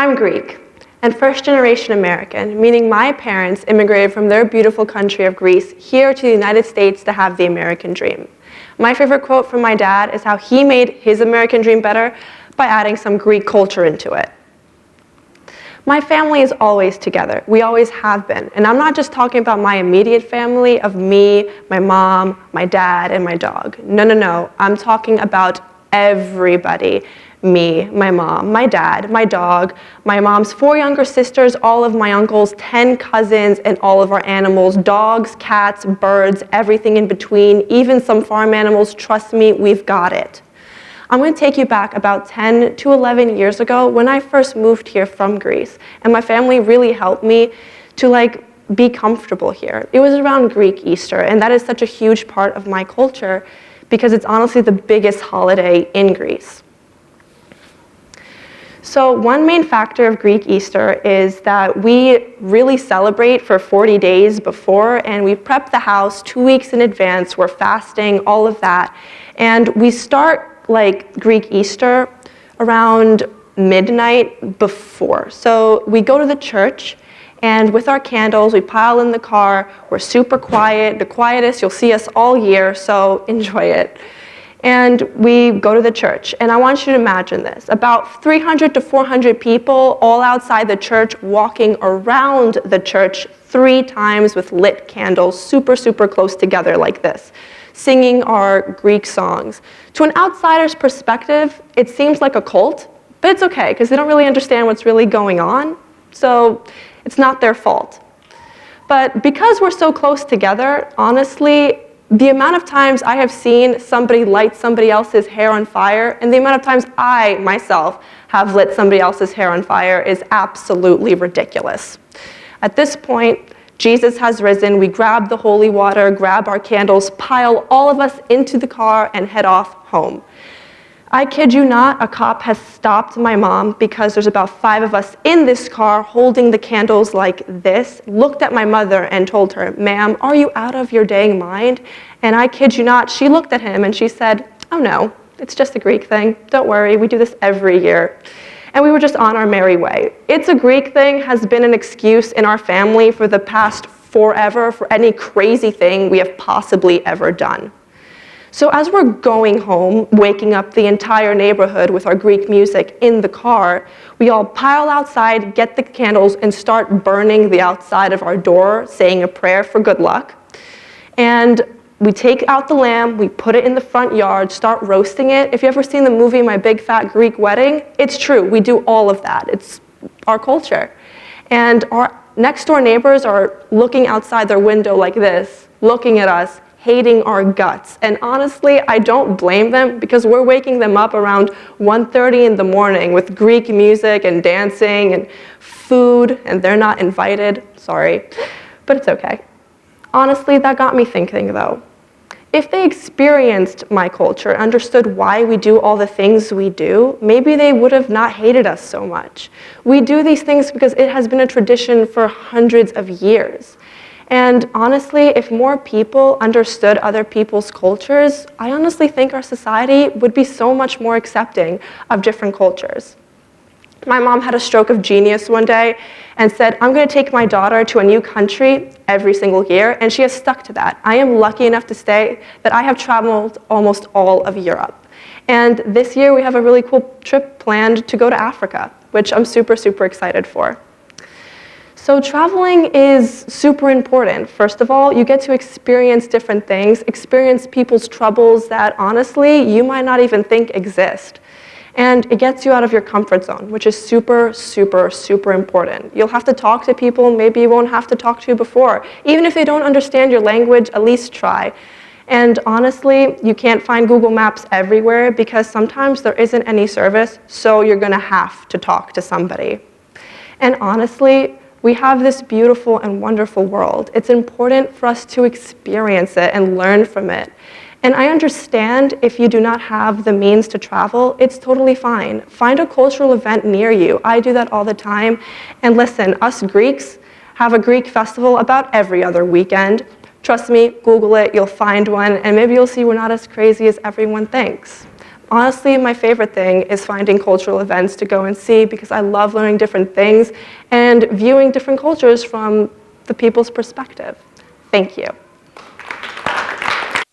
I'm Greek and first-generation American, meaning my parents immigrated from their beautiful country of Greece here to the United States to have the American dream. My favorite quote from my dad is how he made his American dream better by adding some Greek culture into it. My family is always together. We always have been. And I'm not just talking about my immediate family of me, my mom, my dad, and my dog. No. I'm talking about everybody. Me, my mom, my dad, my dog, my mom's 4 younger sisters, all of my uncles, 10 cousins, and all of our animals, dogs, cats, birds, everything in between, even some farm animals. Trust me, we've got it. I'm going to take you back about 10 to 11 years ago when I first moved here from Greece, and my family really helped me to be comfortable here. It was around Greek Easter, and that is such a huge part of my culture because it's honestly the biggest holiday in Greece. So one main factor of Greek Easter is that we really celebrate for 40 days before, and we prep the house 2 weeks in advance. We're fasting, all of that. And we start Greek Easter around midnight before. So we go to the church, and with our candles, we pile in the car. We're super quiet, the quietest you'll see us all year, so enjoy it. And we go to the church, and I want you to imagine this. About 300 to 400 people all outside the church walking around the church 3 times with lit candles, super, super close together like this, singing our Greek songs. To an outsider's perspective, it seems like a cult, but it's okay, because they don't really understand what's really going on, so it's not their fault. But because we're so close together, honestly, the amount of times I have seen somebody light somebody else's hair on fire, and the amount of times I, myself, have lit somebody else's hair on fire is absolutely ridiculous. At this point, Jesus has risen. We grab the holy water, grab our candles, pile all of us into the car, and head off home. I kid you not, a cop has stopped my mom because there's about 5 of us in this car holding the candles like this, looked at my mother and told her, "Ma'am, are you out of your dang mind?" And I kid you not, she looked at him and she said, "Oh no, it's just a Greek thing. Don't worry, we do this every year." And we were just on our merry way. It's a Greek thing has been an excuse in our family for the past forever for any crazy thing we have possibly ever done. So as we're going home, waking up the entire neighborhood with our Greek music in the car, we all pile outside, get the candles, and start burning the outside of our door, saying a prayer for good luck. And we take out the lamb, we put it in the front yard, start roasting it. If you've ever seen the movie My Big Fat Greek Wedding, it's true, we do all of that. It's our culture. And our next door neighbors are looking outside their window like this, looking at us, hating our guts. And honestly, I don't blame them because we're waking them up around 1:30 in the morning with Greek music and dancing and food, and they're not invited. Sorry, but it's okay. Honestly, that got me thinking though. If they experienced my culture, understood why we do all the things we do, maybe they would have not hated us so much. We do these things because it has been a tradition for hundreds of years. And honestly, if more people understood other people's cultures, I honestly think our society would be so much more accepting of different cultures. My mom had a stroke of genius one day and said, "I'm going to take my daughter to a new country every single year," and she has stuck to that. I am lucky enough to say that I have traveled almost all of Europe. And this year we have a really cool trip planned to go to Africa, which I'm super, super excited for. So traveling is super important. First of all, you get to experience different things, experience people's troubles that honestly you might not even think exist. And it gets you out of your comfort zone, which is super, super, super important. You'll have to talk to people maybe you won't have to talk to before. Even if they don't understand your language, at least try. And honestly, you can't find Google Maps everywhere because sometimes there isn't any service, so you're gonna have to talk to somebody. And honestly, we have this beautiful and wonderful world. It's important for us to experience it and learn from it. And I understand if you do not have the means to travel, it's totally fine. Find a cultural event near you. I do that all the time. And listen, us Greeks have a Greek festival about every other weekend. Trust me, Google it, you'll find one, and maybe you'll see we're not as crazy as everyone thinks. honestly, my favorite thing is finding cultural events to go and see because I love learning different things and viewing different cultures from the people's perspective. Thank you.